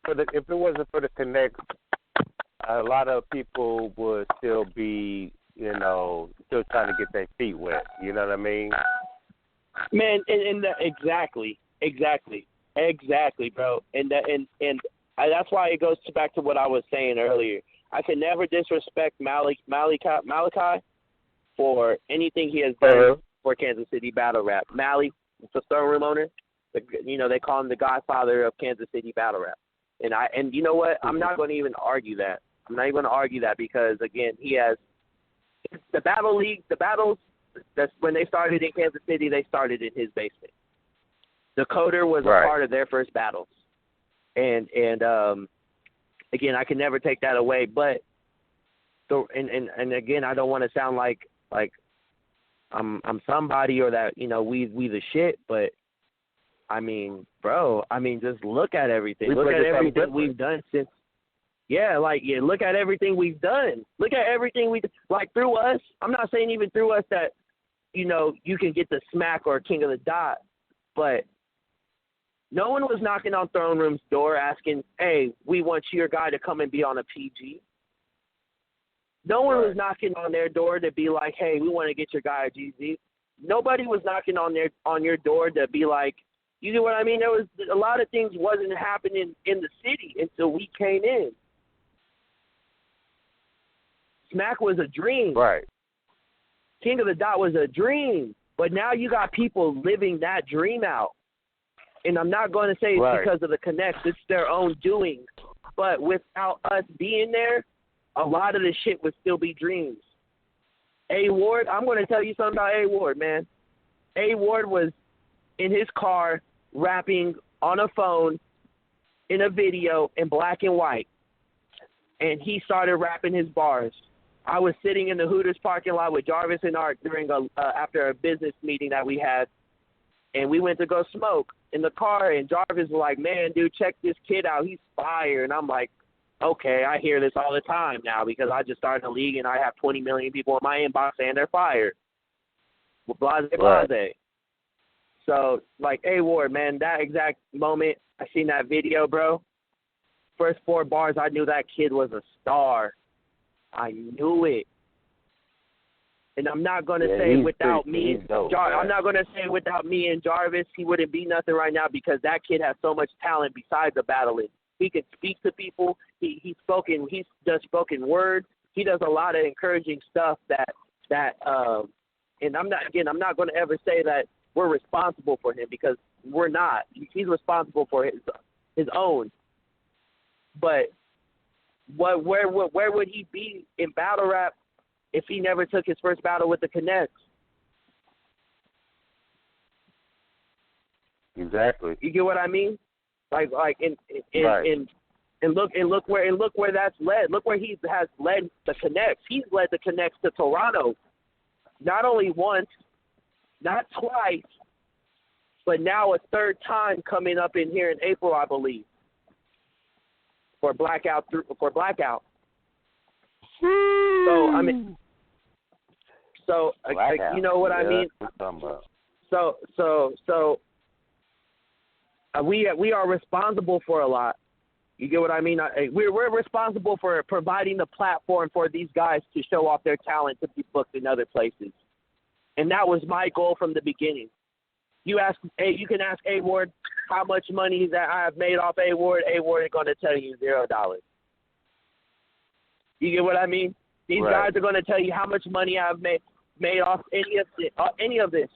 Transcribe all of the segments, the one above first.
if it wasn't for the connect, a lot of people would still be, still trying to get their feet wet. You know what I mean? Man, exactly, bro. And that's why it goes back to what I was saying earlier. I can never disrespect Malachi for anything he has done for Kansas City battle rap. Mally, the throne room owner, they call him the godfather of Kansas City battle rap. And you know what? I'm not going to even argue that. I'm not even going to argue that because, again, he has the battle league, the battles, that's when they started in Kansas City, they started in his basement. Decoder was a part of their first battles. And again, I can never take that away. But and again, I don't want to sound like I'm somebody or that we the shit. But I mean, bro, just look at everything. Look at everything we've done since. Look at everything we've done. Look at everything through us. I'm not saying even through us that you can get the smack or king of the dot, but no one was knocking on Throne Room's door asking, hey, we want your guy to come and be on a PG. No one was knocking on their door to be like, hey, we want to get your guy a GZ. Nobody was knocking on your door to be like, you know what I mean? There was a lot of things wasn't happening in the city until we came in. Smack was a dream. Right. King of the Dot was a dream. But now you got people living that dream out. And I'm not going to say it's because of the connects. It's their own doing. But without us being there, a lot of the shit would still be dreams. A. Ward, I'm going to tell you something about A. Ward, man. A. Ward was in his car rapping on a phone in a video in black and white. And he started rapping his bars. I was sitting in the Hooters parking lot with Jarvis and Art during after a business meeting that we had. And we went to go smoke in the car, and Jarvis was like, man, dude, check this kid out. He's fire. And I'm like, okay, I hear this all the time now because I just started a league and I have 20 million people in my inbox saying they're fire. Blase, blase. So, A. Ward, man, that exact moment I seen that video, bro, first 4 bars, I knew that kid was a star. I knew it. And I'm not going to say without me, I'm not going to say without me and Jarvis, he wouldn't be nothing right now because that kid has so much talent besides the battling. He can speak to people. He does spoken word. He does a lot of encouraging stuff and I'm not going to ever say that we're responsible for him because we're not. He's responsible for his own. But where would he be in battle rap if he never took his first battle with the Connects? Exactly. You get what I mean? And look where that's led. Look where he has led the Connects. He's led the Connects to Toronto, not only once, not twice, but now a third time coming up in here in April, I believe, for Blackout. So I mean, you know what I mean. So we are responsible for a lot. You get what I mean? We're responsible for providing the platform for these guys to show off their talent to be booked in other places. And that was my goal from the beginning. You can ask A. Ward how much money that I have made off A. Ward. A. Ward is going to tell you $0. You get what I mean? These guys are going to tell you how much money I've made off any of this.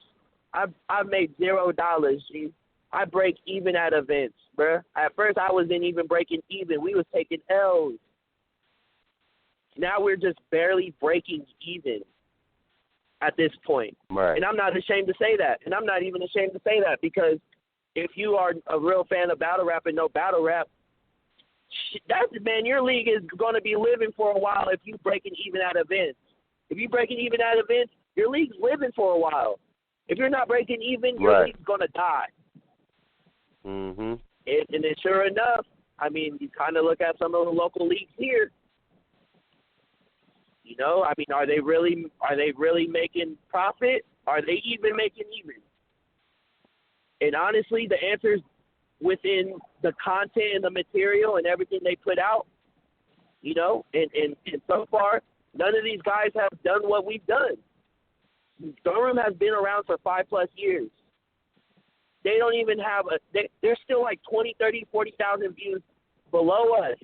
I've made $0. G. I break even at events, bruh. At first, I wasn't even breaking even. We was taking L's. Now we're just barely breaking even at this point. Right. And I'm not ashamed to say that. And I'm not even ashamed to say that because if you are a real fan of battle rap and no battle rap, your league is going to be living for a while if you breaking even at events. If you breaking even at events, your league's living for a while. If you're not breaking even, your league's going to die. Mm-hmm. And then sure enough, I mean, you kind of look at some of the local leagues here. You know, I mean, are they really making profit? Are they even making even? And honestly, the answer is within the content and the material and everything they put out, you know, and so far, none of these guys have done what we've done. Gun Room has been around for 5+ years. They don't even have they're still like 20, 30, 40,000 views below us.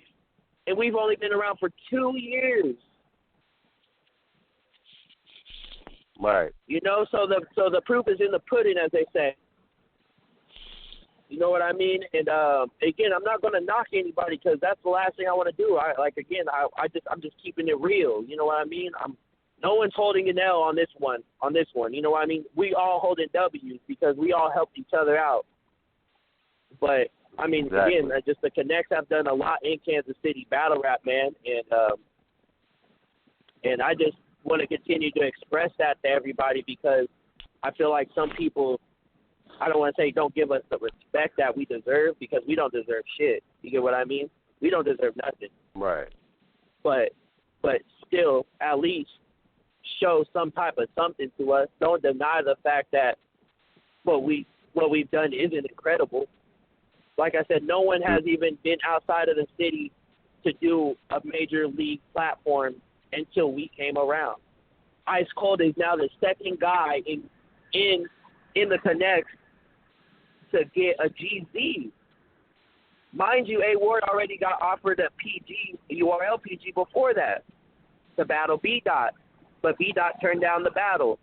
And we've only been around for 2 years. Right. You know, so the proof is in the pudding, as they say. You know what I mean? And again, I'm not going to knock anybody because that's the last thing I want to do. I'm just keeping it real. You know what I mean? No one's holding an L on this one. You know what I mean? We all holding W's because we all helped each other out. But I mean, exactly. Again, just the Connects have done a lot in Kansas City battle rap, man, and I just want to continue to express that to everybody because I feel like some people, I don't want to say don't give us the respect that we deserve because we don't deserve shit. You get what I mean? We don't deserve nothing. Right. But still, at least show some type of something to us. Don't deny the fact that what we've done isn't incredible. Like I said, no one has even been outside of the city to do a major league platform until we came around. Ice Cold is now the second guy in the Connects to get a GZ. Mind you, A Ward already got offered a PG, URL PG before that to battle B Dot, but B Dot turned down the battle.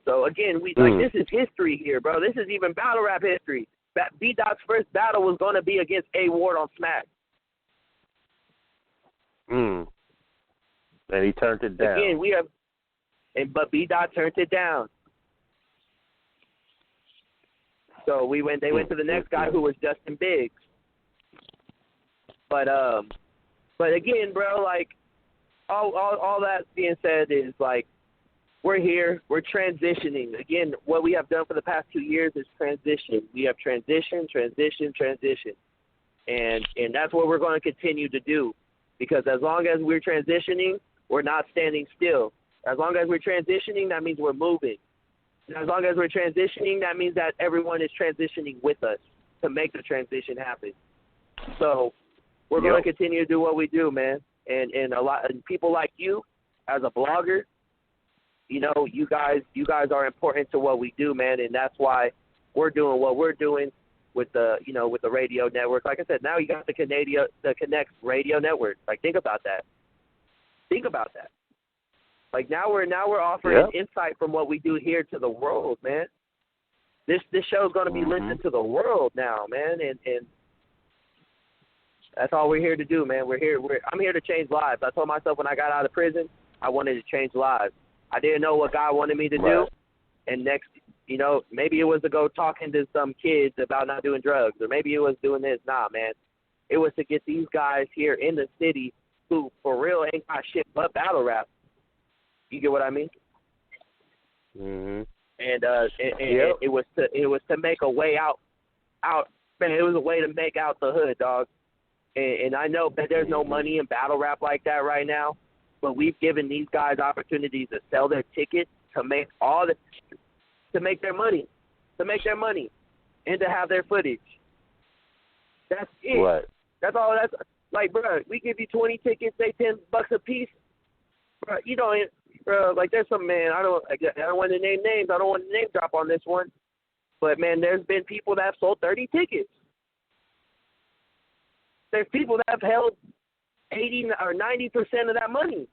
So again, this is history here, bro. This is even battle rap history. B Dot's first battle was going to be against A Ward on Smack. And he turned it down. Again, but B Dot turned it down. So they went to the next guy who was Justin Biggs. But again, bro, like all that being said is like we're here, we're transitioning. Again, what we have done for the past 2 years is transition. We have transition. And that's what we're going to continue to do. Because as long as we're transitioning, we're not standing still. As long as we're transitioning, that means we're moving. And as long as we're transitioning, that means that everyone is transitioning with us to make the transition happen. So we're going to continue to do what we do, man. And people like you, as a blogger, you know, you guys are important to what we do, man. And that's why we're doing what we're doing with the radio network. Like I said, now you got the Connects radio network. Like, think about that. Like now we're offering insight from what we do here to the world, man. This show is going to be listened to the world now, man, and that's all we're here to do, man. I'm here to change lives. I told myself when I got out of prison, I wanted to change lives. I didn't know what God wanted me to do, and next, you know, maybe it was to go talking to some kids about not doing drugs, or maybe it was doing this. Nah, man, it was to get these guys here in the city who, for real, ain't got shit but battle rap. You get what I mean? Mm-hmm. And it was to make a way out. Man, it was a way to make out the hood, dog. And I know that there's no money in battle rap like that right now, but we've given these guys opportunities to sell their tickets, to make their money, and to have their footage. That's it. Right. That's all. That's like, bro, we give you 20 tickets, say $10 a piece. Bro, you know, bro, like there's some man. I don't want to name names. I don't want to name drop on this one, but man, there's been people that have sold 30 tickets. There's people that have held 80 or 90% of that money.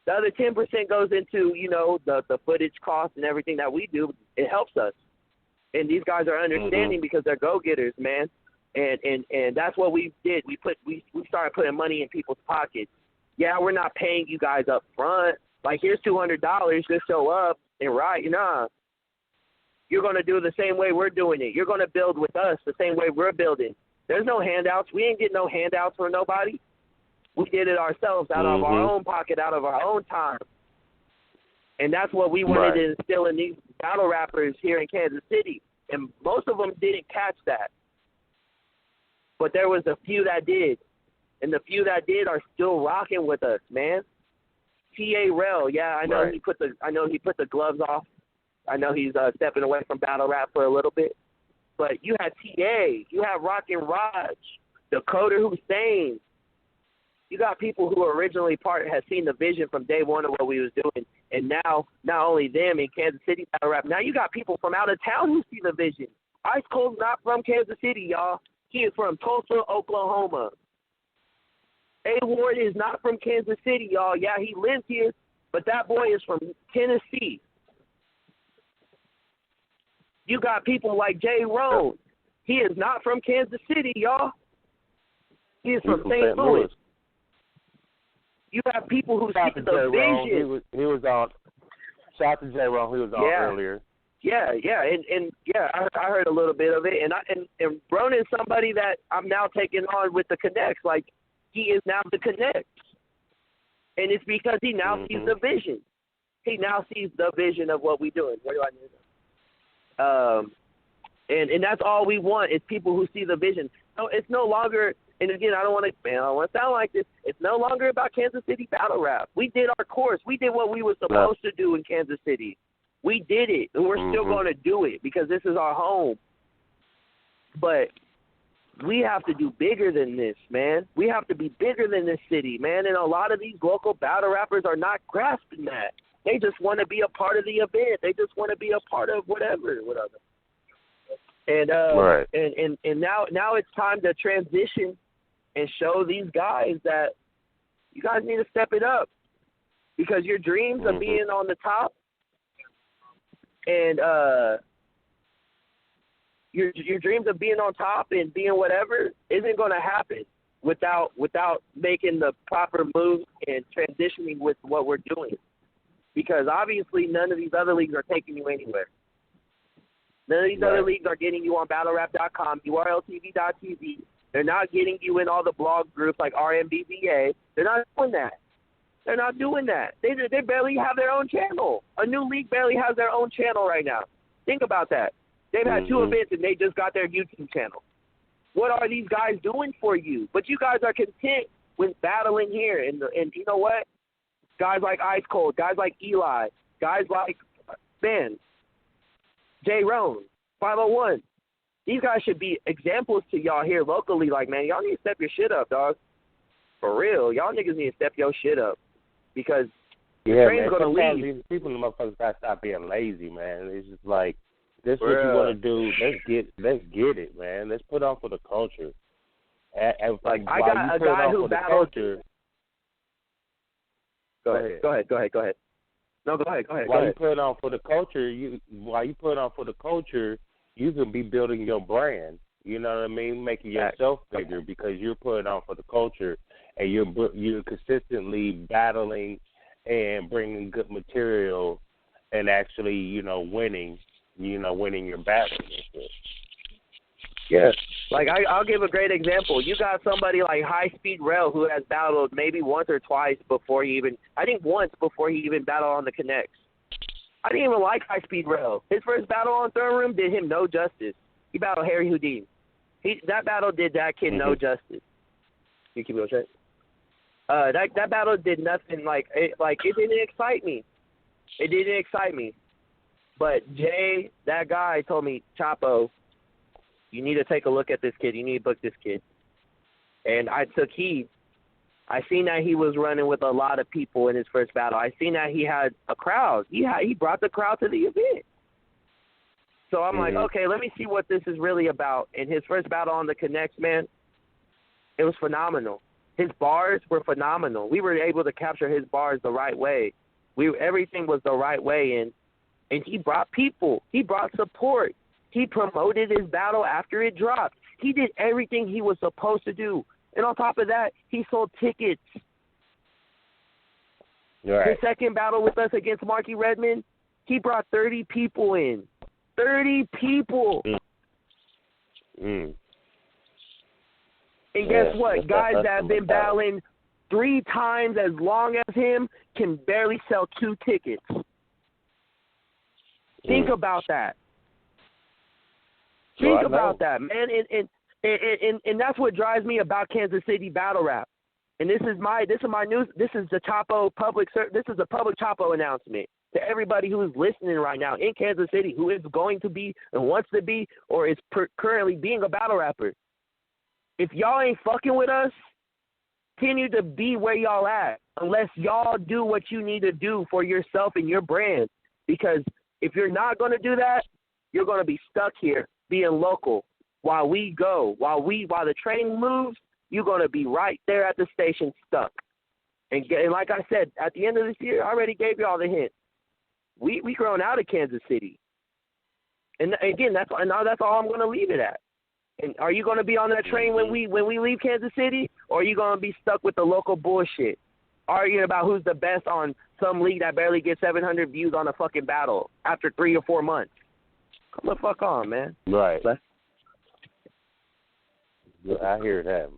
The other 10% goes into, you know, the footage costs and everything that we do. It helps us, and these guys are understanding because they're go-getters, man. And that's what we did. We started putting money in people's pockets. Yeah, we're not paying you guys up front. Like, here's $200, just show up and ride. Nah. You're going to do it the same way we're doing it. You're going to build with us the same way we're building. There's no handouts. We ain't getting no handouts from nobody. We did it ourselves out of our own pocket, out of our own time. And that's what we wanted to instill in these battle rappers here in Kansas City. And most of them didn't catch that. But there was a few that did. And the few that did are still rocking with us, man. T.A. Rel, yeah, I know he put the gloves off. I know he's stepping away from battle rap for a little bit. But you had TA, you had Rockin' Raj, Dakota Hussein. You got people who originally had seen the vision from day one of what we was doing, and now not only them in Kansas City battle rap, now you got people from out of town who see the vision. Ice Cold's not from Kansas City, y'all. He is from Tulsa, Oklahoma. A Ward is not from Kansas City, y'all. Yeah, he lives here, but that boy is from Tennessee. You got people like Jay Rohn. He is not from Kansas City, y'all. He is from St. Louis. You have people who see the vision. He was on. Shout out to Jay Rohn. He was on earlier. Yeah, I heard a little bit of it, and Ronan's somebody that I'm now taking on with the Connects. Like, he is now the Connects, and it's because he now sees the vision. He now sees the vision of what we're doing. Where do I need and that's all we want is people who see the vision. No, it's no longer. And again, I don't want to sound like this. It's no longer about Kansas City battle rap. We did our course. We did what we were supposed to do in Kansas City. We did it, and we're still going to do it because this is our home. But we have to do bigger than this, man. We have to be bigger than this city, man. And a lot of these local battle rappers are not grasping that. They just want to be a part of the event. They just want to be a part of whatever. And and now it's time to transition and show these guys that you guys need to step it up because your dreams of being on the top and your dreams of being on top and being whatever isn't going to happen without making the proper moves and transitioning with what we're doing. Because obviously none of these other leagues are taking you anywhere. None of these other leagues are getting you on BattleRap.com, URLTV.tv. They're not getting you in all the blog groups like RMBVA. They're not doing that. They're not doing that. They barely have their own channel. A new league barely has their own channel right now. Think about that. They've had 2 events and they just got their YouTube channel. What are these guys doing for you? But you guys are content with battling here. And you know what? Guys like Ice Cold, guys like Eli, guys like Ben, Jay Rohn, 501. These guys should be examples to y'all here locally. Like, man, y'all need to step your shit up, dog. For real. Y'all niggas need to step your shit up. Because the train's going to leave. These people in the motherfuckers got to stop being lazy, man. It's just like, this is what you want to do. Let's get it, man. Let's put on for the culture. Like, I got a guy who battled. Go ahead. No, go ahead. While you put on for the culture, you can be building your brand. You know what I mean? Making yourself bigger because you're putting on for the culture, and you're consistently battling and bringing good material, and actually, winning your battles. Yeah. Like, I'll give a great example. You got somebody like High Speed Rail who has battled maybe once or twice before he even battled on the Connects. I didn't even like High Speed Rail. His first battle on Throne Room did him no justice. He battled Harry Houdin. That battle did that kid no justice. You keep going straight. That battle did nothing. It didn't excite me. It didn't excite me. But Jay, that guy, told me, Chapo, you need to take a look at this kid. You need to book this kid. And I took heed. I seen that he was running with a lot of people in his first battle. I seen that he had a crowd. He brought the crowd to the event. So I'm like, okay, let me see what this is really about. And his first battle on the Connects, man, it was phenomenal. His bars were phenomenal. We were able to capture his bars the right way. Everything was the right way, and he brought people. He brought support. He promoted his battle after it dropped. He did everything he was supposed to do. And on top of that, he sold tickets. Right. His second battle with us against Marky Redmond, he brought 30 people in. 30 people. And guess what? Guys that have been battling 3 times as long as him can barely sell 2 tickets. Think about that. Think about that, man. And that's what drives me about Kansas City battle rap. And this is my news. This is the Chapo public. This is a public Chapo announcement. to everybody who is listening right now in Kansas City, who is going to be and wants to be or is currently being a battle rapper. If y'all ain't fucking with us, continue to be where y'all at unless y'all do what you need to do for yourself and your brand. Because if you're not going to do that, you're going to be stuck here being local while we go. While the train moves, you're going to be right there at the station stuck. And like I said, at the end of this year, I already gave you all the hint. We grown out of Kansas City. And again, that's all I'm going to leave it at. And are you going to be on that train when we leave Kansas City, or are you going to be stuck with the local bullshit, arguing about who's the best on some league that barely gets 700 views on a fucking battle after 3 or 4 months? Come the fuck on, man. Right. I hear that.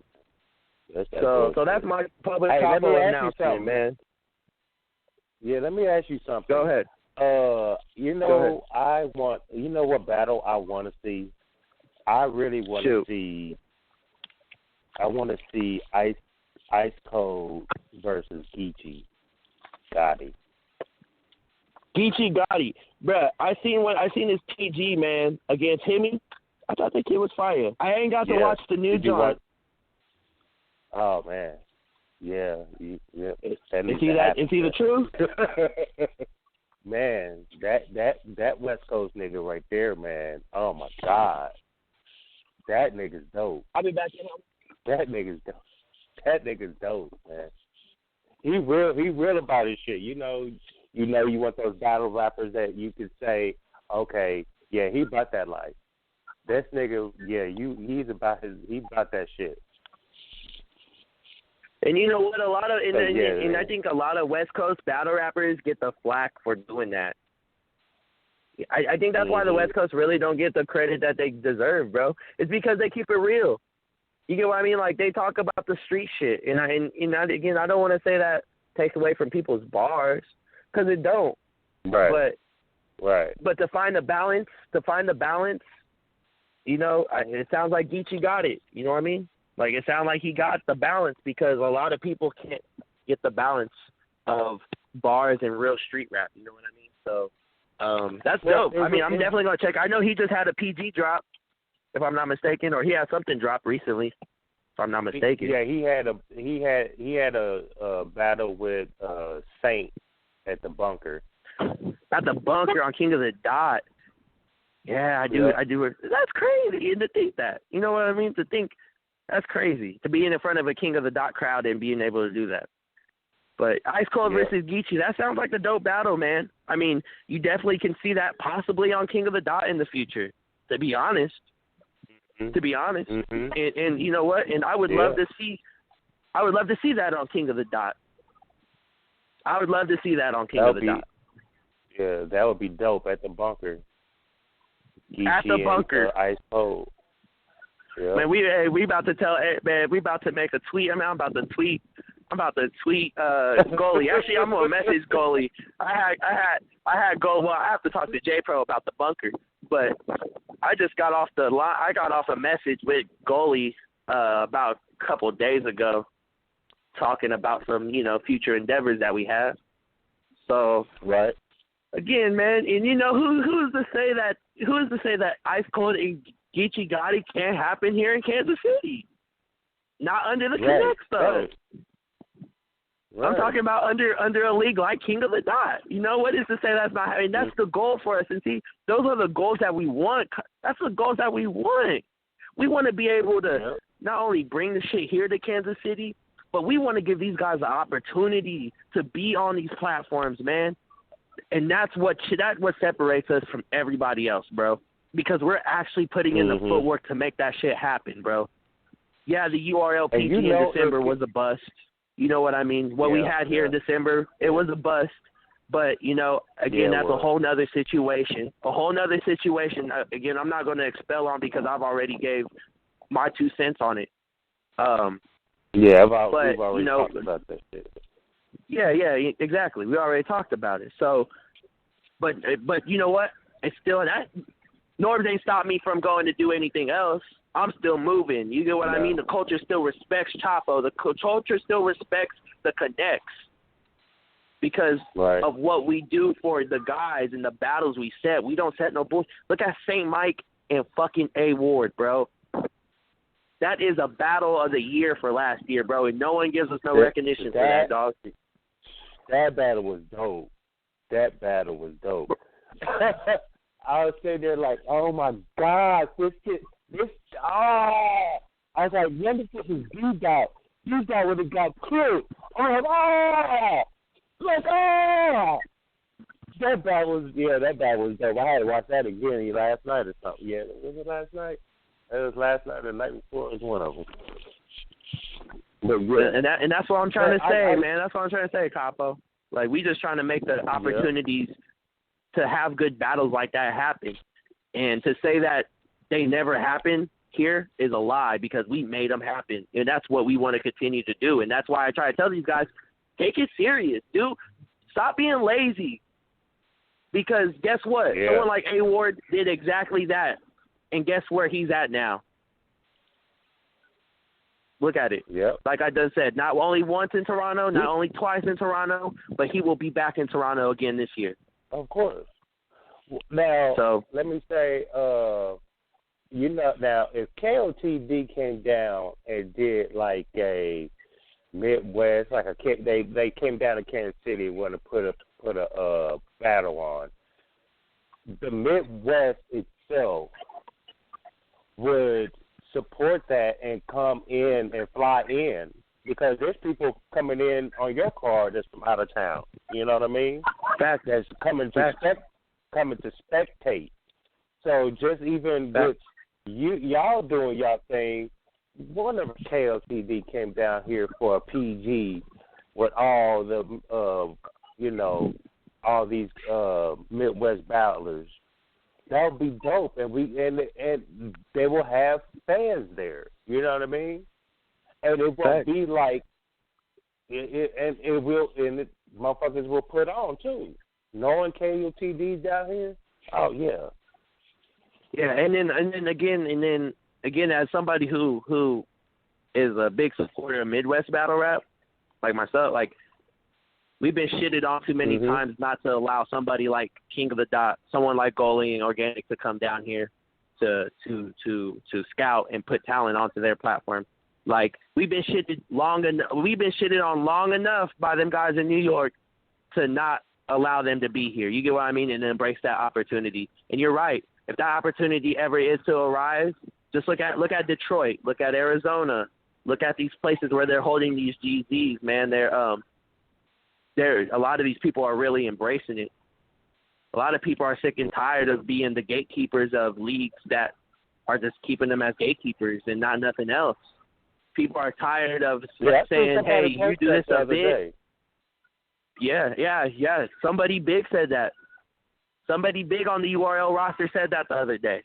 So that's my public Chapo announcement, man. Yeah, let me ask you something. Go ahead. What battle I want to see? I really want to see. I want to see Ice Cold versus Geechee Gotti. Geechee Gotti, bruh. I seen his PG, man, against Hemi. I thought that kid was fire. I ain't got to watch the new John. Oh man, yeah. Is he the truth? Man, that West Coast nigga right there, man. Oh my God. That nigga's dope. I'll be back in. That nigga's dope, man. He real about his shit. You know, you want those battle rappers that you could say, okay, yeah, he about that life. This nigga, yeah, he's about that shit. And you know what? And I think a lot of West Coast battle rappers get the flack for doing that. I think that's why the West Coast really don't get the credit that they deserve, bro. It's because they keep it real. You get what I mean? Like, they talk about the street shit. And I don't want to say that takes away from people's bars, because it don't. Right. But to find the balance, you know, it sounds like Geechee got it. You know what I mean? Like, it sounds like he got the balance, because a lot of people can't get the balance of bars and real street rap. You know what I mean? So that's dope. I mean, I'm definitely going to check. I know he just had a PG drop, if I'm not mistaken, or he had something drop recently, if I'm not mistaken. He had a battle with Saint at the bunker. At the bunker on King of the Dot. Yeah, I do. That's crazy. And to think that, you know what I mean? To think that's crazy, to be in front of a King of the Dot crowd and being able to do that. But Ice Cold versus Geechee, that sounds like a dope battle, man. I mean, you definitely can see that possibly on King of the Dot in the future, to be honest. Mm-hmm. And you know what? And I would love to see that on King of the Dot. I would love to see that on King of the Dot. Yeah, that would be dope at the bunker. Geechee at the bunker. And, Ice Cold. Yep. Man, we about to we about to make a tweet. I'm about to tweet Goalie. Actually, I'm gonna message Goalie. I had Goalie. Well, I have to talk to J Pro about the bunker, but I just got off the line. I got off a message with Goalie about a couple of days ago, talking about some future endeavors that we have. So right again, man, and who's to say that Ice Cold and Geechee Gotti can't happen here in Kansas City? Not under the Connects, though. Right. I'm talking about under a league like King of the Dot. You know, what is to say that's not? I mean, that's the goal for us. And see, those are the goals that we want. That's the goals that we want. We want to be able to not only bring the shit here to Kansas City, but we want to give these guys the opportunity to be on these platforms, man. And that's what separates us from everybody else, bro. Because we're actually putting in the footwork to make that shit happen, bro. Yeah, the URL PT in December was a bust. You know what I mean? What we had here in December, it was a bust. But, again, that's a whole nother situation. Again, I'm not going to expel on because I've already gave my 2 cents on it. We've already talked about that shit. Yeah, exactly. We already talked about it. So, but you know what? It's still that. Norbs ain't stopped me from going to do anything else. I'm still moving. You get what I mean? The culture still respects Chapo. The culture still respects the Connects. because right. of what we do for the guys and the battles we set. We don't set no bullshit. Look at St. Mike and fucking A. Ward, bro. That is a battle of the year for last year, bro, and no one gives us no recognition for that, dog. That battle was dope. I was sitting there like, oh my God, this, I was like, when did this dude got? This guy would have got killed. I'm like, that battle was dope. I had to watch that again last night or something. Yeah, was it last night? It was last night or the night before. It was one of them. But yeah. And that's what I'm trying to say, man. That's what I'm trying to say, Capo. Like, we just trying to make the opportunities to have good battles like that happen. And to say that they never happen here is a lie, because we made them happen. And that's what we want to continue to do. And that's why I try to tell these guys, take it serious, dude. Stop being lazy. Because guess what? Yeah. Someone like A. Ward did exactly that. And guess where he's at now? Look at it. Yep. Like I just said, not only once in Toronto, not only twice in Toronto, but he will be back in Toronto again this year. Of course. Now, let me say, now if KOTD came down and did like a Midwest, like they came down to Kansas City and want to put a battle on, the Midwest itself would support that and come in and fly in, because there's people coming in on your card that's from out of town. You know what I mean? Fact. That's coming to spectate. So just even with y'all doing y'all thing, one of KLTD came down here for a PG with all the all these Midwest battlers. That would be dope, and they will have fans there. You know what I mean? And it won't be like motherfuckers will put on too. Knowing KUTD down here, oh yeah. Yeah, and then again, as somebody who is a big supporter of Midwest battle rap, like myself, like, we've been shitted on too many times not to allow somebody like King of the Dot, someone like Goalie and Organic to come down here to scout and put talent onto their platform. Like, we've been shitted on long enough by them guys in New York to not allow them to be here. You get what I mean? And embrace that opportunity. And you're right. If that opportunity ever is to arise, just look at Detroit, look at Arizona, look at these places where they're holding these GZs, man. A lot of these people are really embracing it. A lot of people are sick and tired of being the gatekeepers of leagues that are just keeping them as gatekeepers and not nothing else. People are tired of saying, hey, you do this a bit. Yeah. Somebody big said that. Somebody big on the URL roster said that the other day.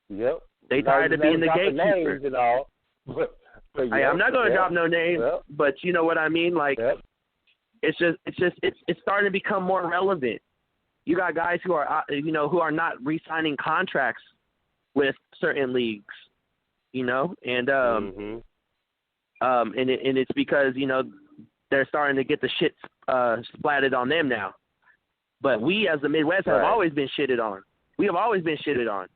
Yep. They tired of being the gatekeeper. And all. But I'm not going to drop no names, but you know what I mean? Like, it's starting to become more relevant. You got guys who are not re-signing contracts with certain leagues, and it's because they're starting to get the shit splatted on them now. But we as the Midwest have always been shitted on. We have always been shitted on.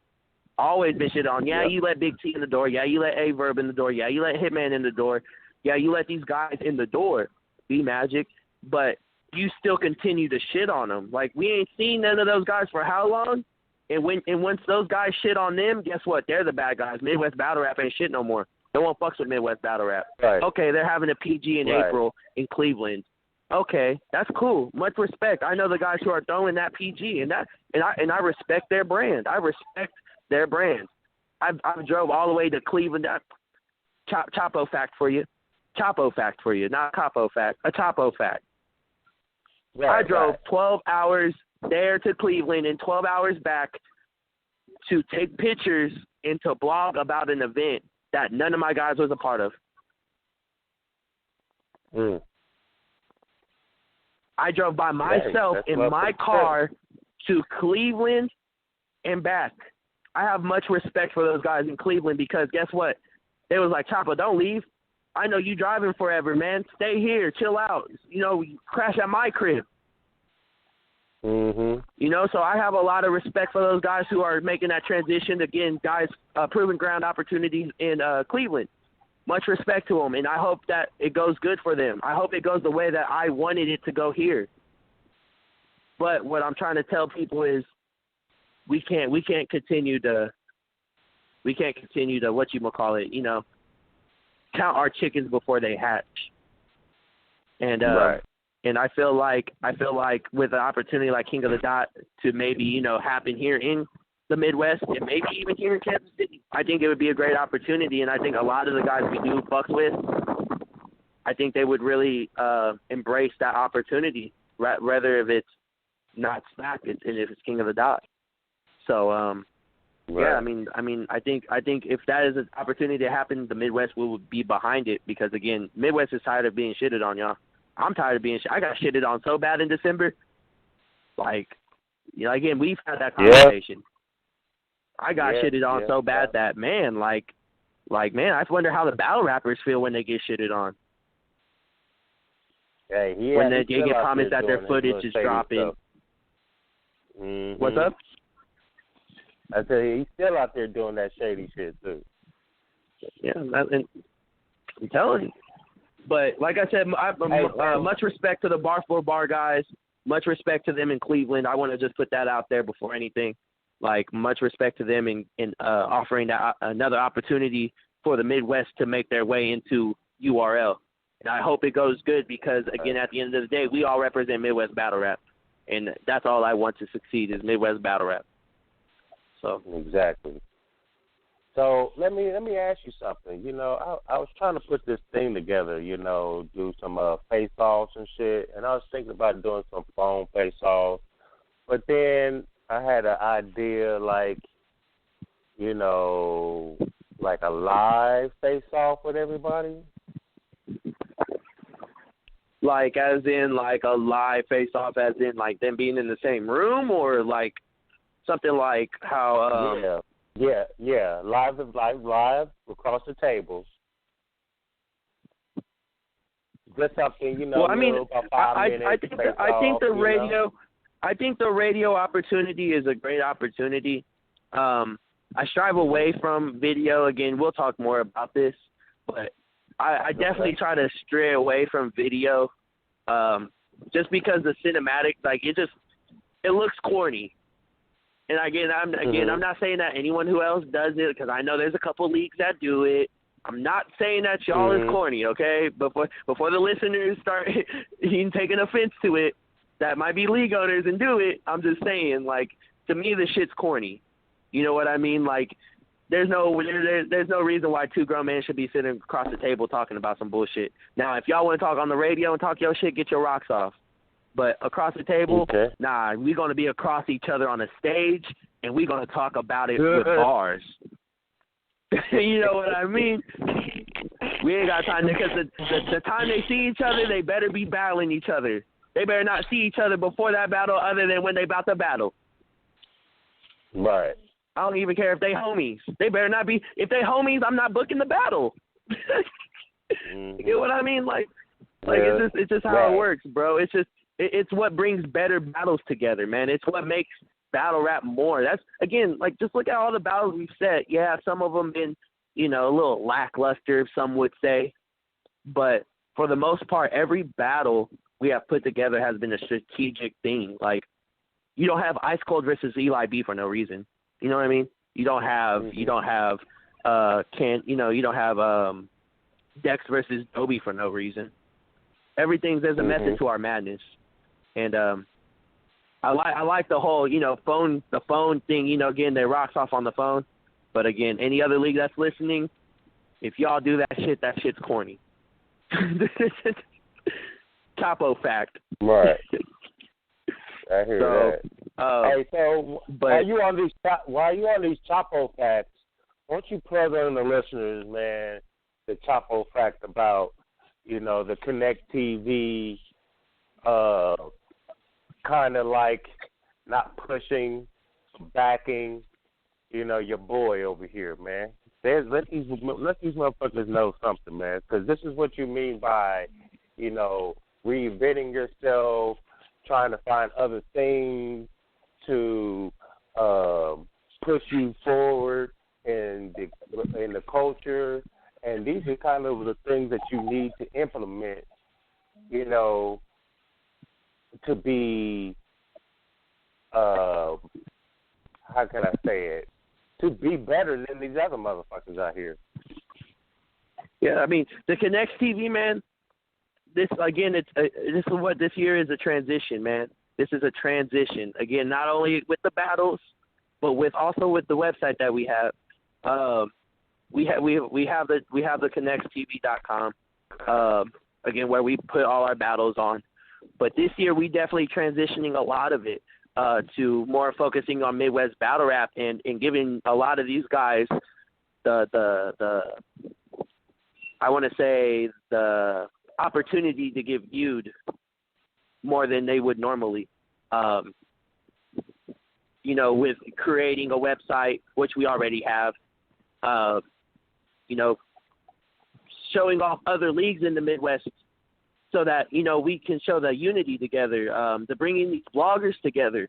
Always been shitted on. Yeah, you let Big T in the door. Yeah, you let A-Verb in the door. Yeah, you let Hitman in the door. Yeah, you let these guys in the door. Be Magic. But you still continue to shit on them. Like, we ain't seen none of those guys for how long? And once those guys shit on them, guess what? They're the bad guys. Midwest Battle Rap ain't shit no more. No one fucks with Midwest Battle Rap. Right. Okay, they're having a PG in April in Cleveland. Okay, that's cool. Much respect. I know the guys who are throwing that PG, and I respect their brand. I respect their brand. I drove all the way to Cleveland. Chapo fact for you. Chapo fact for you, not Capo fact. A Chapo fact. I drove 12 hours there to Cleveland and 12 hours back to take pictures and to blog about an event that none of my guys was a part of. I drove by myself in my car to Cleveland and back. I have much respect for those guys in Cleveland because guess what? They was like, Chapo, don't leave. I know you driving forever, man. Stay here, chill out. You know, crash at my crib. Mhm. You know, so I have a lot of respect for those guys who are making that transition. Again, guys, proven ground opportunities in Cleveland. Much respect to them, and I hope that it goes good for them. I hope it goes the way that I wanted it to go here. But what I'm trying to tell people is we can't continue to whatchamacallit, you know, count our chickens before they hatch. And right. And I feel like with an opportunity like King of the Dot to maybe, you know, happen here in the Midwest and maybe even here in Kansas City, I think it would be a great opportunity. And I think a lot of the guys we do fucks with, I think they would really embrace that opportunity, rather if it's not Smack and if it's King of the Dot. So, right. yeah, I mean, I think if that is an opportunity to happen, the Midwest will be behind it because, again, Midwest is tired of being shitted on, y'all. I'm tired of being I got shitted on so bad in December. Like, you know, again, we've had that conversation. Yeah. I got shitted on so bad that, man, man, I wonder how the battle rappers feel when they get shitted on. Hey, when they get promised that their footage is dropping. Mm-hmm. What's up? I tell you, he's still out there doing that shady shit, too. Yeah, and I'm telling you. But like I said, much respect to the Bar for Bar guys. Much respect to them in Cleveland. I want to just put that out there before anything. Like, much respect to them in offering that another opportunity for the Midwest to make their way into URL. And I hope it goes good because, again, at the end of the day, we all represent Midwest battle rap. And that's all I want to succeed is Midwest battle rap. So exactly. So let me ask you something. You know, I was trying to put this thing together, you know, do some face-offs and shit, and I was thinking about doing some phone face-offs. But then I had an idea, like, you know, like a live face-off with everybody. Like, as in, like, a live face-off, as in, like, them being in the same room, or, like, something like how... Yeah, live across the tables. Just something, you know. Well, I mean, about 5 minutes. I think the radio opportunity is a great opportunity. I strive away from video. Again, we'll talk more about this, but I definitely try to stray away from video, just because the cinematic, like, it looks corny. And I'm not saying that anyone who else does it, because I know there's a couple leagues that do it. I'm not saying that y'all is corny, okay? Before the listeners start taking offense to it, that might be league owners and do it. I'm just saying, like, to me, the shit's corny. You know what I mean? Like, there's no reason why two grown men should be sitting across the table talking about some bullshit. Now, if y'all want to talk on the radio and talk your shit, get your rocks off. But across the table, nah, we're going to be across each other on a stage, and we're going to talk about it with bars. You know what I mean? We ain't got time, because the time they see each other, they better be battling each other. They better not see each other before that battle other than when they about to battle. Right. I don't even care if they homies. They better not be. If they homies, I'm not booking the battle. You know what I mean? Like it's just how it works, bro. It's what brings better battles together, man. It's what makes battle rap more. That's, again, like, just look at all the battles we've set. Yeah, some of them been, you know, a little lackluster, some would say. But for the most part, every battle we have put together has been a strategic thing. Like, you don't have Ice Cold versus Eli B for no reason. You know what I mean? You don't have Dex versus Dobie for no reason. There's a method to our madness. And I like the whole, you know, the phone thing, you know, getting their rocks off on the phone. But again, any other league that's listening, if y'all do that shit's corny. Capo fact. Right. I hear that. Hey, so while you on these Chapo facts, why don't you plug on the listeners, man, the Chapo fact about, you know, the Connect TV, kind of like not pushing, backing, you know, your boy over here, man. let these motherfuckers know something, man, because this is what you mean by, reinventing yourself, trying to find other things to push you forward in the culture, and these are kind of the things that you need to implement, to be, how can I say it, to be better than these other motherfuckers out here. Yeah, I mean, the Connects TV, man, this is what this year is, a transition, man. This is a transition. Again, not only with the battles, but also with the website that we have. We have the connectstv.com, again, where we put all our battles on. But this year we definitely transitioning a lot of it to more focusing on Midwest battle rap and giving a lot of these guys the I want to say the opportunity to get viewed more than they would normally. With creating a website, which we already have, showing off other leagues in the Midwest so that, we can show the unity together, to bringing these bloggers together.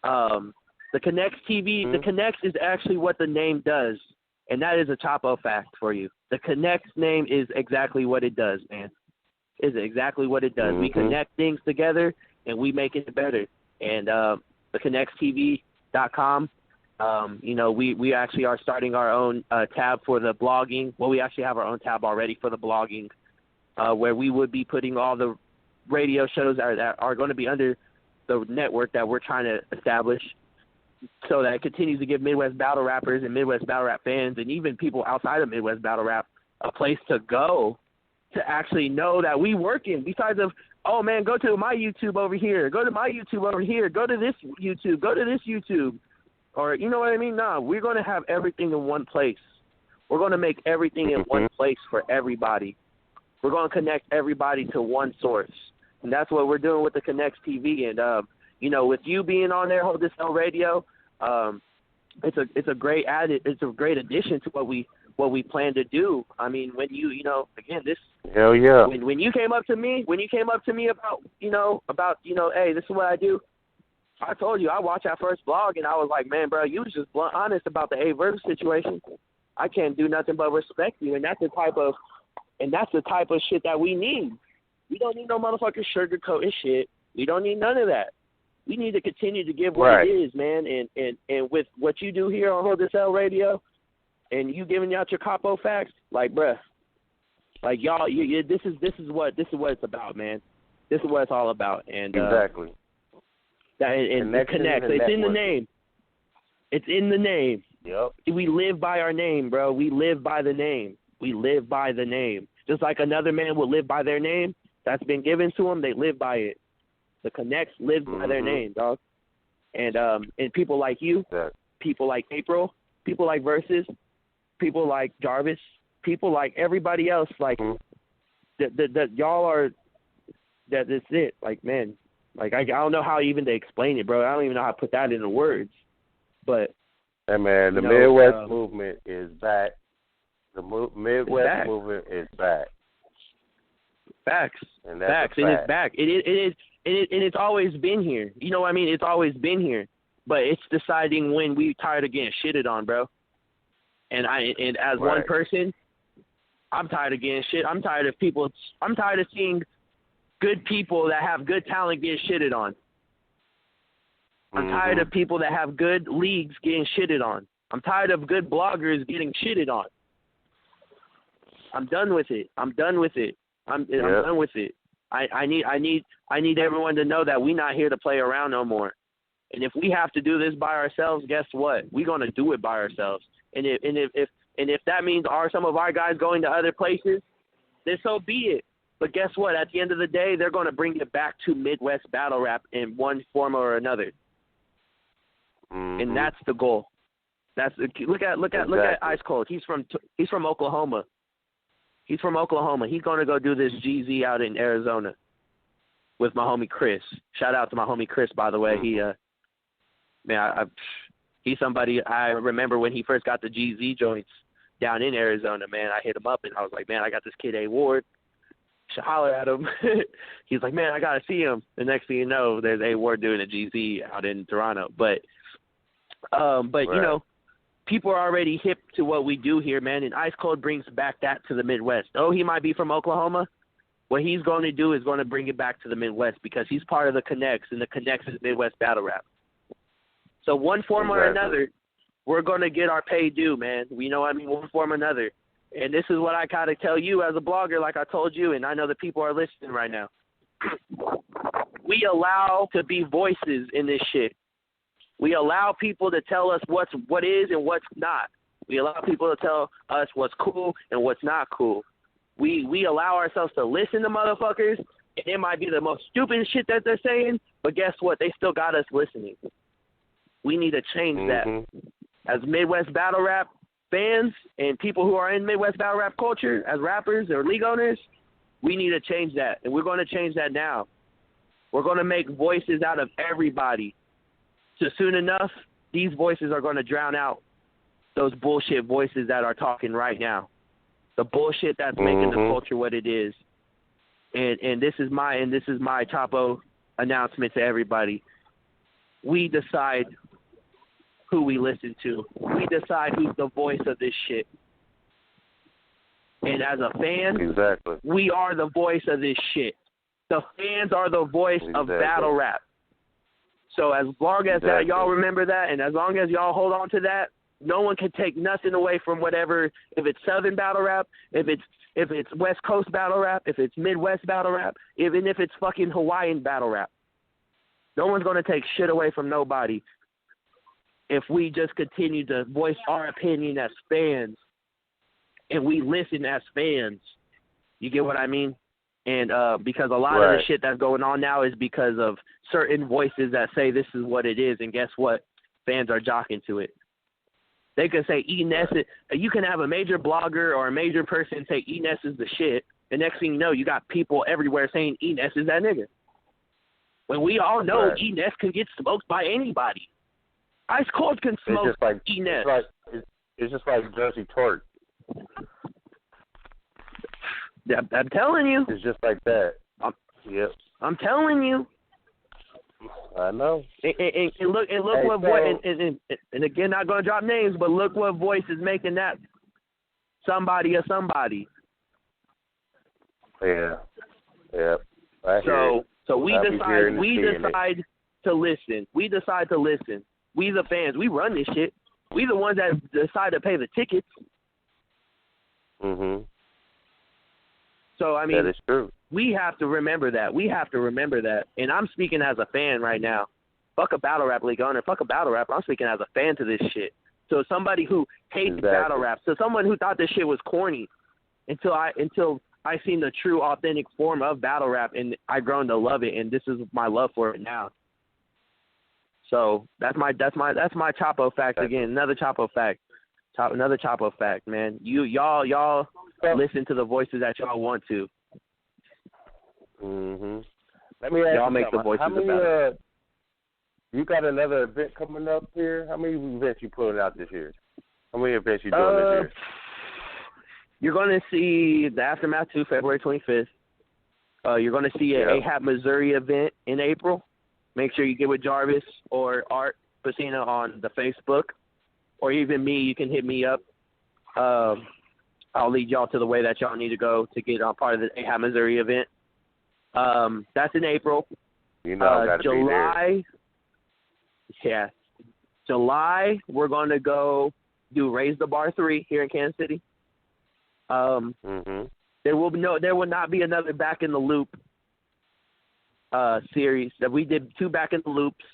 The Connects TV, the Connects is actually what the name does, and that is a Chapo fact for you. The Connects name is exactly what it does, man. Is exactly what it does. We connect things together, and we make it better. And the connectstv.com, we actually are starting our own tab for the blogging. Well, we actually have our own tab already for the blogging, where we would be putting all the radio shows that are going to be under the network that we're trying to establish, so that it continues to give Midwest battle rappers and Midwest battle rap fans and even people outside of Midwest battle rap a place to go to actually know that we working. Besides of, oh, man, go to my YouTube over here. Go to my YouTube over here. Go to this YouTube. Go to this YouTube. Or, you know what I mean? No, we're going to have everything in one place. We're going to make everything in one place for everybody. We're going to connect everybody to one source. And that's what we're doing with the Connects TV. And, with you being on there, Hold This Cell Radio, it's a great addition to what we plan to do. I mean, when again, this. Hell yeah. When you came up to me about, hey, this is what I do. I told you, I watched that first vlog, and I was like, man, bro, you was just blunt honest about the A-Verse situation. I can't do nothing but respect you, and that's the type of shit that we need. We don't need no motherfucking sugarcoating shit. We don't need none of that. We need to continue to give what it is, man. And with what you do here on Hold This Cell Radio, and you giving out your capo facts, like, bruh, like y'all, this is what it's about, man. This is what it's all about, and exactly. And Connect. It's in the name. It's in the name. Yep. We live by our name, bro. We live by the name. We live by the name. Just like another man will live by their name that's been given to them, they live by it. The Connects live by their name, dog. And people like you, people like April, people like Versus, people like Jarvis, people like everybody else, like that y'all are. That is it. Like, man. Like, I don't know how even to explain it, bro. I don't even know how to put that into words. But, hey, man, the Midwest movement is back. The Midwest movement is back. Facts. And that's facts. And it's back. It is. And it's always been here. You know what I mean? It's always been here. But it's deciding when we tired of getting shitted on, bro. And as one person, I'm tired of getting shit. I'm tired of seeing good people that have good talent get shitted on. I'm tired of people that have good leagues getting shitted on. I'm tired of good bloggers getting shitted on. I'm done with it. I'm done with it. I'm done with it. I need everyone to know that we're not here to play around no more. And if we have to do this by ourselves, guess what? We're gonna do it by ourselves. And if that means some of our guys going to other places, then so be it. But guess what? At the end of the day, they're going to bring it back to Midwest battle rap in one form or another, and that's the goal. Look at Ice Cold. He's from Oklahoma. He's from Oklahoma. He's going to go do this GZ out in Arizona with my homie Chris. Shout out to my homie Chris, by the way. He's somebody I remember when he first got the GZ joints. down in Arizona, man. I hit him up and I was like, man, I got this kid A Ward. Should holler at him. He's like, man, I gotta see him. The next thing you know, there's A Ward doing a GZ out in Toronto. But Right. you know, people are already hip to what we do here, man. And Ice Cold brings back that to the Midwest. Oh, he might be from Oklahoma. What he's going to do is going to bring it back to the Midwest because he's part of the Connects, and the Connects is Midwest Battle Rap. So one form or another, we're going to get our pay due, man. We know, I mean, one form or another. And this is what I got to tell you as a blogger, like I told you, and I know the people are listening right now. We allow to be voices in this shit. We allow people to tell us what is and what's not. We allow people to tell us what's cool and what's not cool. We allow ourselves to listen to motherfuckers, and it might be the most stupid shit that they're saying, but guess what? They still got us listening. We need to change that. As Midwest Battle Rap fans and people who are in Midwest Battle Rap culture, as rappers or league owners, we need to change that, and we're going to change that now. We're going to make voices out of everybody. So soon enough, these voices are going to drown out those bullshit voices that are talking right now. The bullshit that's making the culture what it is. And this is my Chapo announcement to everybody. We decide who we listen to. We decide who's the voice of this shit. And as a fan, we are the voice of this shit. The fans are the voice of battle rap. So as long as y'all remember that, and as long as y'all hold on to that, no one can take nothing away from whatever. If it's Southern battle rap, if it's West Coast battle rap, if it's Midwest battle rap, even if it's fucking Hawaiian battle rap, no one's gonna take shit away from nobody. If we just continue to voice our opinion as fans, and we listen as fans, you get what I mean? And because a lot of the shit that's going on now is because of certain voices that say this is what it is, and guess what? Fans are jocking to it. They can say E-Ness, you can have a major blogger or a major person say E-Ness is the shit, and next thing you know, you got people everywhere saying E-Ness is that nigga. When we all know E-Ness can get smoked by anybody. Ice Cold can smoke E-Ness. It's just like Jersey Twerk. I'm telling you. It's just like that. I'm telling you. I know. And look what voice, and again, not gonna drop names, but look what voice is making that somebody or somebody. Yeah. So we decide to listen. We decide to listen. We the fans, we run this shit. We the ones that decide to pay the tickets. So I mean, that is true. We have to remember that. And I'm speaking as a fan right now. Fuck a battle rap league owner. Fuck a battle rap. I'm speaking as a fan to this shit. So somebody who hates battle rap. So someone who thought this shit was corny until I seen the true authentic form of battle rap, and I grown to love it, and this is my love for it now. So that's my Chapo fact again. Another Chapo fact. Another Chapo fact, man. Y'all listen to the voices that y'all want to. Let me ask y'all you make the voices about it. You got another event coming up here? How many events you putting out this year? How many events you doing this year? You're going to see the Aftermath 2, February 25th. You're going to see an AHAP Missouri event in April. Make sure you get with Jarvis or Art Pacina on the Facebook. Or even me, you can hit me up. I'll lead y'all to the way that y'all need to go to get on part of the AHAP Missouri event. That's in April. You know, I gotta July, be there. Yeah. July, we're going to go do Raise the Bar 3 here in Kansas City. There will not be another Back in the Loop series. We did 2 Back in the Loops.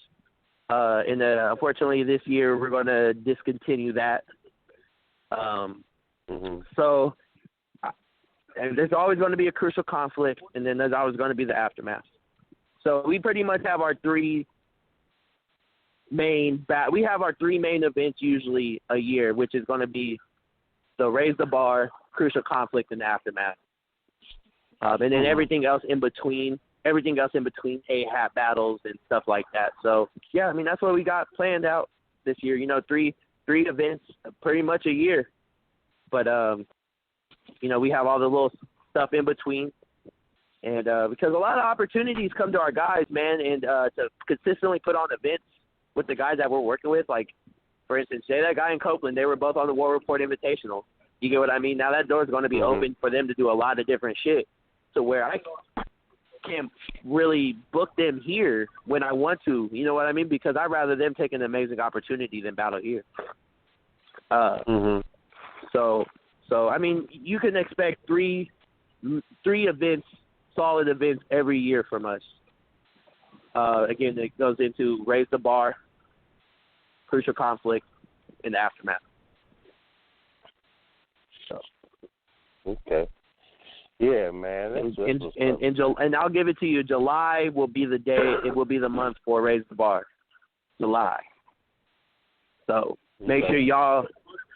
Unfortunately, this year we're going to discontinue that. So, and there's always going to be a crucial conflict, and then there's always going to be the aftermath. So we pretty much have our 3 main events usually a year, which is going to be the Raise the Bar, Crucial Conflict, and the Aftermath. And then everything else in between AHAP battles and stuff like that. So, yeah, I mean, that's what we got planned out this year. 3 events pretty much a year. But we have all the little stuff in between, and because a lot of opportunities come to our guys, man, and to consistently put on events with the guys that we're working with, like for instance, say that guy in Copeland, they were both on the War Report Invitational. You get what I mean? Now that door is going to be open for them to do a lot of different shit, to where I can't really book them here when I want to. You know what I mean? Because I'd rather them take an amazing opportunity than battle here. So I mean, you can expect three events, solid events every year from us. Again, it goes into Raise the Bar, Crucial Conflict, and the Aftermath. So. Okay. Yeah, man. And I'll give it to you. July will be the day. It will be the month for Raise the Bar. July. So make sure y'all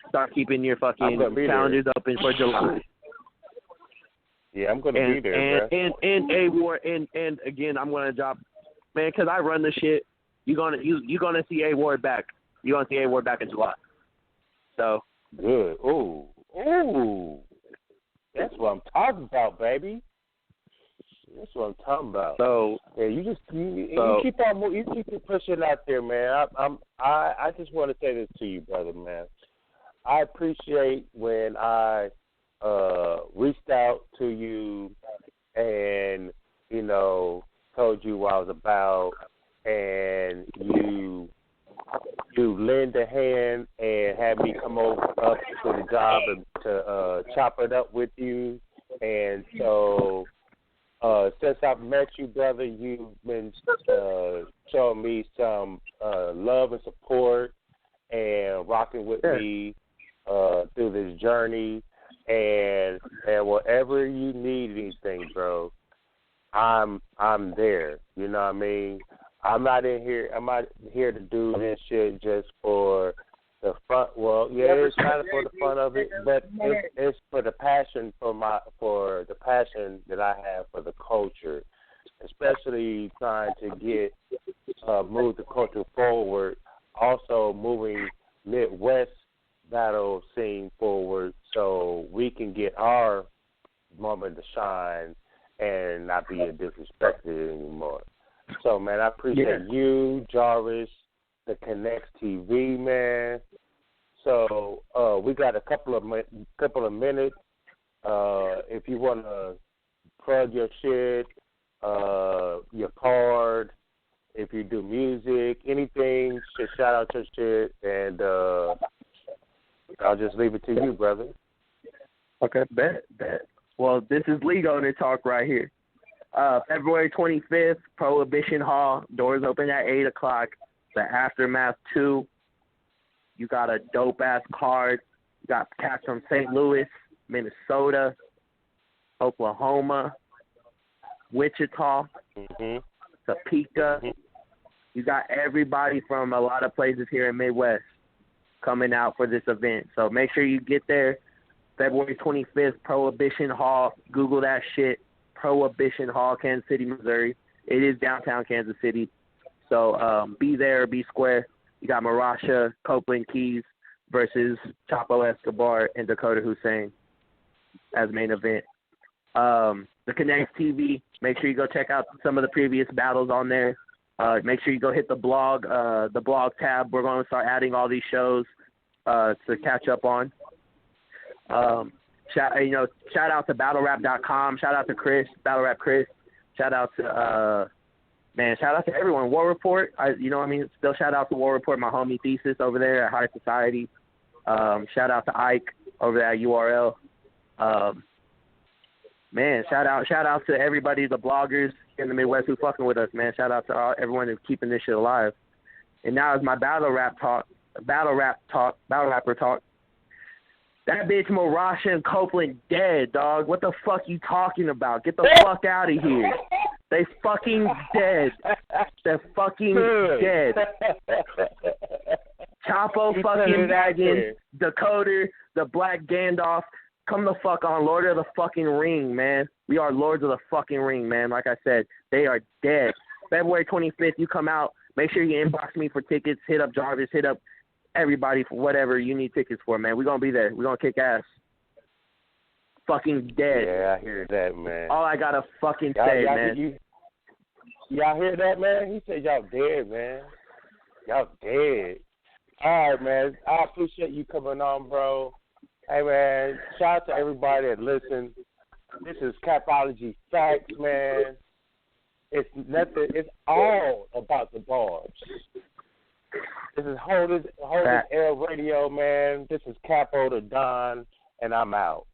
start keeping your fucking calendars open for July. Yeah, I'm gonna be there, bro. And A-War, and again, I'm gonna drop, man, because I run the shit. You're gonna see A-War back. You're gonna see A-War back in July. So good. Ooh. That's what I'm talking about, baby. That's what I'm talking about. So yeah, you keep it pushing out there, man. I just want to say this to you, brother, man. I appreciate when I reached out to you and told you what I was about, and you lend a hand and had me come up to the job and to chop it up with you. And so since I've met you, brother, you've been showing me some love and support and rocking with me through this journey. And wherever you need anything, bro, I'm there. You know what I mean? I'm not here to do this shit just for the fun. Well, yeah, it's kind of for the fun of it, but it's for the passion for the passion that I have for the culture, especially trying to move the culture forward. Also moving Midwest battle scene forward, so we can get our moment to shine and not be disrespected anymore. So, man, I appreciate you, Jarvis, the Connects TV, man. So, we got a couple of minutes. If you want to plug your shit, your card, if you do music, anything, just shout out your shit, and I'll just leave it to you, brother. Okay, bet. Well, this is Legal to talk right here. February 25th, Prohibition Hall. Doors open at 8 o'clock. The Aftermath 2. You got a dope-ass card. You got cats from St. Louis, Minnesota, Oklahoma, Wichita, Topeka. You got everybody from a lot of places here in Midwest coming out for this event. So make sure you get there. February 25th, Prohibition Hall. Google that shit. Prohibition Hall, Kansas City, Missouri. It is downtown Kansas City. So be there, be square. You got Marasha, Copeland Keys versus Chapo Escobar and Dakota Hussein as main event. The Connect TV, make sure you go check out some of the previous battles on there. Make sure you go hit the blog tab. We're going to start adding all these shows to catch up on. Shout out to BattleRap.com. Shout out to Chris, BattleRap Chris. Shout out to shout out to everyone. War Report. Still shout out to War Report. My homie Thesis over there at High Society. Shout out to Ike over there at URL. Shout out to everybody, the bloggers in the Midwest who fucking with us, man. Shout out to everyone who's keeping this shit alive. And now is my battle rapper talk. That bitch Marasha and Copeland dead, dog. What the fuck you talking about? Get the fuck out of here. They fucking dead. They're fucking dead. Chapo fucking Dragon, Dakota, the Black Gandalf. Come the fuck on, Lord of the fucking Ring, man. We are Lords of the fucking Ring, man. Like I said, they are dead. February 25th, you come out. Make sure you inbox me for tickets. Hit up Jarvis. Hit up everybody for whatever you need tickets for, man. We're going to be there. We're going to kick ass. fucking dead. Yeah, I hear that, man. All I gotta fucking say, man. Y'all hear that, man? He said y'all dead, man. Y'all dead. All right, man. I appreciate you coming on, bro. Hey, man, shout out to everybody that listens. This is Capology Facts, man. It's nothing. It's all about the bars. This is Hold This Air Radio, man. This is Capo the Don, and I'm out.